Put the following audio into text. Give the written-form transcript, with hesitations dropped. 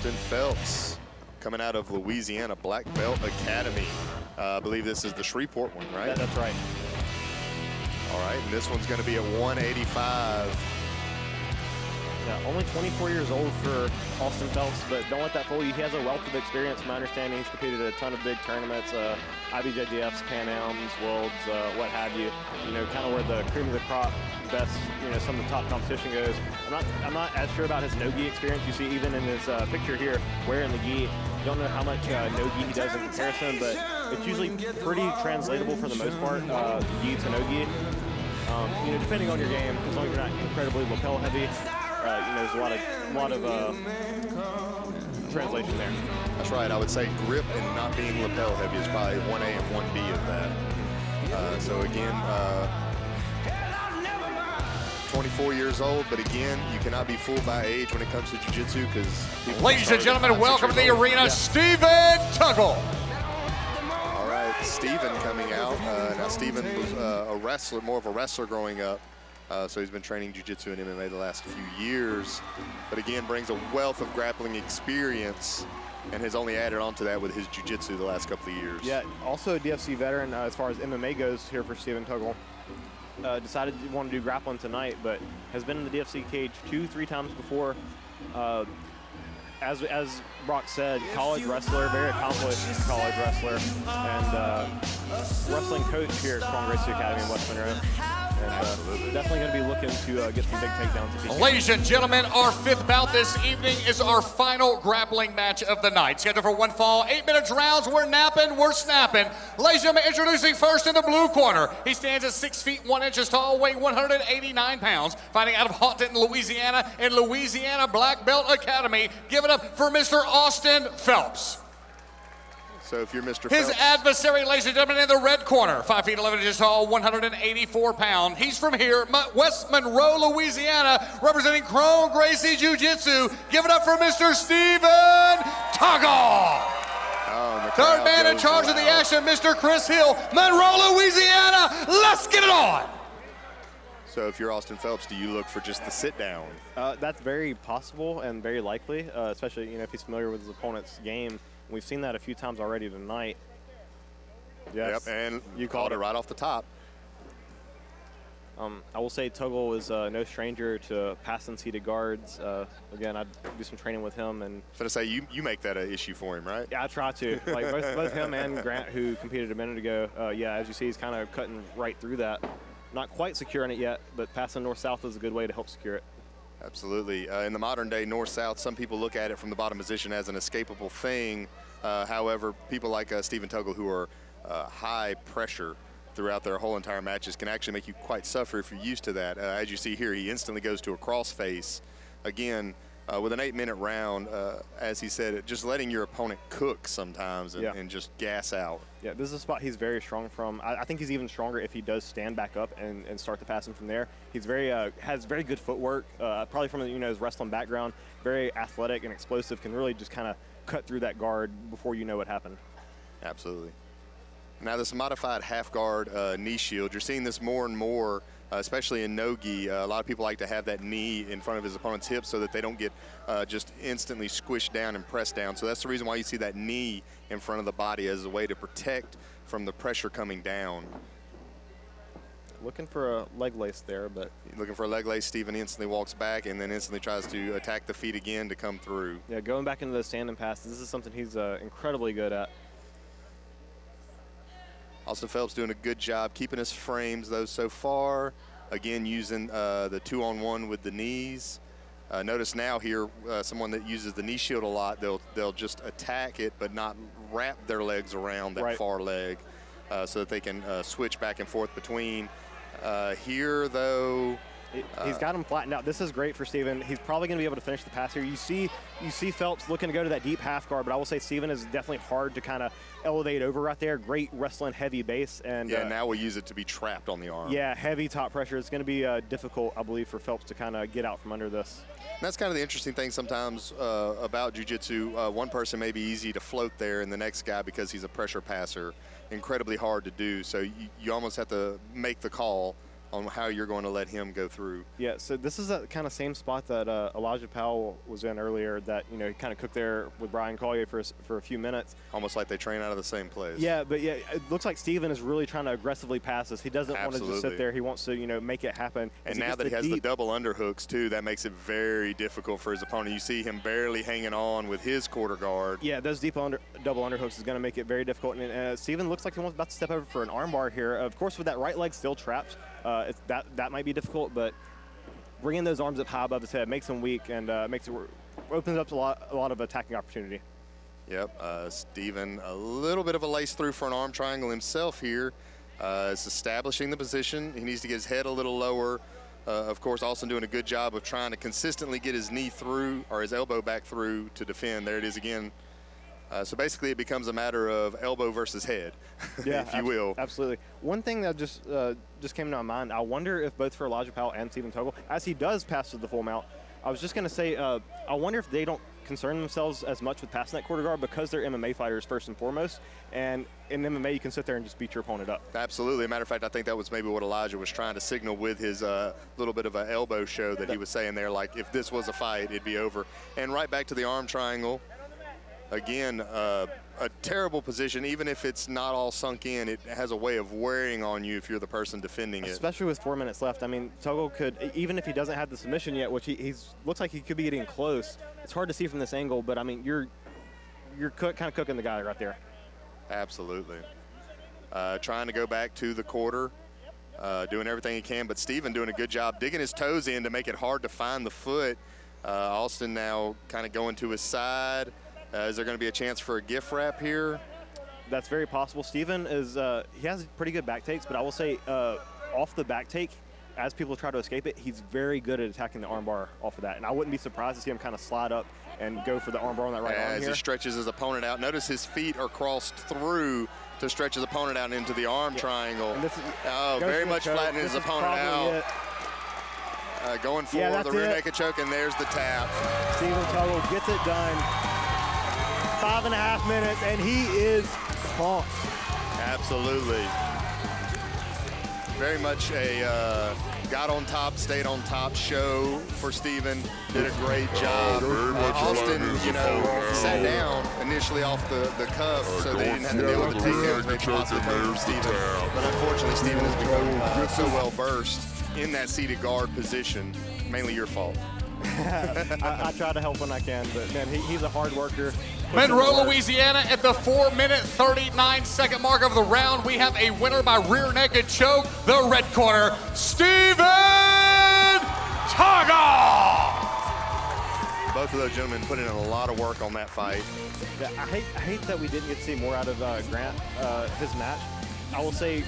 Austin Phelps, coming out of Louisiana Black Belt Academy. I believe this is the Shreveport one, right? Yeah, that's right. All right, and this one's going to be at 185. Yeah, only 24 years old for Austin Phelps, but don't let that fool you. He has a wealth of experience. From my understanding, he's competed at a ton of big tournaments, IBJJFs, Pan Ams, Worlds, what have you. You know, kind of where the cream of the crop, best, you know, some of the top competition goes. I'm not as sure about his no-gi experience. You see, even in his picture here, wearing the gi, you don't know how much no-gi he does in comparison, but it's usually pretty translatable for the most part, gi to no-gi. You know, depending on your game, as long as you're not incredibly lapel heavy. You know, there's a lot of translation there. That's right. I would say grip and not being lapel heavy is probably 1A and 1B of that. So again, 24 years old, but again, you cannot be fooled by age when it comes to jiu-jitsu because... Ladies and gentlemen, welcome to the arena, Stephen Tuggle. All right, Stephen coming out. Now, Stephen was a wrestler, more of a wrestler growing up. So he's been training jiu-jitsu and MMA the last few years, but again brings a wealth of grappling experience and has only added on to that with his jiu-jitsu the last couple of years. Yeah, also a DFC veteran as far as MMA goes here for Stephen Tuggle. Decided to want to do grappling tonight, but has been in the DFC cage 2-3 times before. As Brock said, college wrestler, very accomplished college wrestler, and wrestling coach here at Strong Gracie Academy in West Monroe. And definitely going to be looking to get some big takedowns. Ladies and gentlemen, our fifth bout this evening is our final grappling match of the night. Scheduled for one fall, 8 minutes rounds. We're napping, we're snapping. Ladies and gentlemen, introducing first in the blue corner. He stands at 6 feet 1 inches tall, weighing 189 pounds. Fighting out of Haughton, Louisiana, in Louisiana Black Belt Academy. Give it up for Mr. Austin Phelps. So if you're Mr. His Phelps, adversary, ladies and gentlemen, in the red corner, 5 feet 11 inches tall, 184 pounds. He's from here, West Monroe, Louisiana, representing Chrome Gracie Jiu-Jitsu. Give it up for Mr. Stephen Tuggle. Third man in charge of the action, Mr. Chris Hill, Monroe, Louisiana. Let's get it on. So if you're Austin Phelps, do you look for just the sit down? That's very possible and very likely, especially, you know, if he's familiar with his opponent's game. We've seen that a few times already tonight. Yes. Yep, and you called it right off the top. I will say Tuggle is no stranger to passing seated guards. Again, I do some training with him. And so to say, you make that an issue for him, right? Yeah, I try to. Like both him and Grant, who competed a minute ago, yeah, as you see, he's kind of cutting right through that. Not quite securing it yet, but passing north-south is a good way to help secure it. Absolutely. In the modern day north-south, some people look at it from the bottom position as an escapable thing. However, people like Stephen Tuggle, who are high pressure throughout their whole entire matches, can actually make you quite suffer if you're used to that. As you see here, he instantly goes to a crossface. Again, with an 8-minute round, as he said, just letting your opponent cook sometimes and just gas out. Yeah, this is a spot he's very strong from. I think he's even stronger if he does stand back up and start the passing from there. He's very has very good footwork, probably from his wrestling background. Very athletic and explosive, can really just kind of cut through that guard before you know what happened. Absolutely. Now this modified half guard knee shield, you're seeing this more and more, especially in no-gi. A lot of people like to have that knee in front of his opponent's hip so that they don't get just instantly squished down and pressed down. So that's the reason why you see that knee in front of the body as a way to protect from the pressure coming down. Looking for a leg lace there, but... Looking for a leg lace, Stephen instantly walks back and then instantly tries to attack the feet again to come through. Yeah, going back into the standing passes, this is something he's incredibly good at. Austin Phelps doing a good job keeping his frames, though, so far. Again, using the 2-on-1 with the knees. Notice now here, someone that uses the knee shield a lot, they'll just attack it but not wrap their legs around that far leg so that they can switch back and forth between. Here, though, he's got him flattened out. This is great for Stephen. He's probably going to be able to finish the pass here. You see Phelps looking to go to that deep half guard, but I will say Stephen is definitely hard to kind of elevate over right there. Great wrestling heavy base. And yeah, now we'll use it to be trapped on the arm. Yeah, heavy top pressure. It's going to be difficult, I believe, for Phelps to kind of get out from under this. And that's kind of the interesting thing sometimes about jiu-jitsu. One person may be easy to float there, and the next guy, because he's a pressure passer, incredibly hard to do. So you almost have to make the call on how you're going to let him go through. Yeah, so this is that kind of same spot that Elijah Powell was in earlier that, you know, he kind of cooked there with Brian Collier for a few minutes. Almost like they train out of the same place. Yeah, but yeah, it looks like Steven is really trying to aggressively pass this. He doesn't want to just sit there. He wants to, you know, make it happen. And now that he has the double underhooks, too, that makes it very difficult for his opponent. You see him barely hanging on with his quarter guard. Yeah, those deep double underhooks is going to make it very difficult. And Steven looks like he wants about to step over for an armbar here. Of course, with that right leg still trapped, that might be difficult, but bringing those arms up high above his head makes him weak and opens up a lot of attacking opportunity. Yep, Steven, a little bit of a lace through for an arm triangle himself here. Is establishing the position. He needs to get his head a little lower. Of course, Austin doing a good job of trying to consistently get his knee through or his elbow back through to defend. There it is again. So basically, it becomes a matter of elbow versus head, yeah, if you will. Absolutely. One thing that just came to my mind, I wonder if both for Elijah Powell and Steven Tuggle, as he does pass to the full mount, I was just going to say, I wonder if they don't concern themselves as much with passing that quarter guard because they're MMA fighters first and foremost. And in MMA, you can sit there and just beat your opponent up. Absolutely. As a matter of fact, I think that was maybe what Elijah was trying to signal with his little bit of an elbow show that he was saying there, like if this was a fight, it'd be over. And right back to the arm triangle. Again, a terrible position. Even if it's not all sunk in, it has a way of wearing on you if you're the person defending it. Especially with 4 minutes left. I mean, Tuggle could, even if he doesn't have the submission yet, which he's looks like he could be getting close. It's hard to see from this angle, but I mean, you're kind of cooking the guy right there. Absolutely. Trying to go back to the quarter, doing everything he can, but Steven doing a good job digging his toes in to make it hard to find the foot. Austin now kind of going to his side. Is there going to be a chance for a gift wrap here? That's very possible. Steven is, he has pretty good back takes, but I will say off the back take, as people try to escape it, he's very good at attacking the armbar off of that. And I wouldn't be surprised to see him kind of slide up and go for the armbar on that right arm here. As he stretches his opponent out. Notice his feet are crossed through to stretch his opponent out into the arm triangle. Very much flattening his opponent out. Going for the rear naked choke, and there's the tap. Steven Tuggle gets it done. 5.5 minutes, and he is pumped. Absolutely. Very much a got on top, stayed on top show for Steven. Did a great job. Austin, you know, sat down initially off the cuff so they didn't have to deal with the takedowns they possibly coming from Steven. But unfortunately, Steven has become so well versed in that seated guard position. Mainly your fault. I try to help when I can, but man, he's a hard worker. Monroe, Louisiana, at the 4-minute, 39-second mark of the round, we have a winner by rear naked choke. The red corner, Steven Tuggle. Both of those gentlemen put in a lot of work on that fight. Yeah, I hate that we didn't get to see more out of Grant, his match. I will say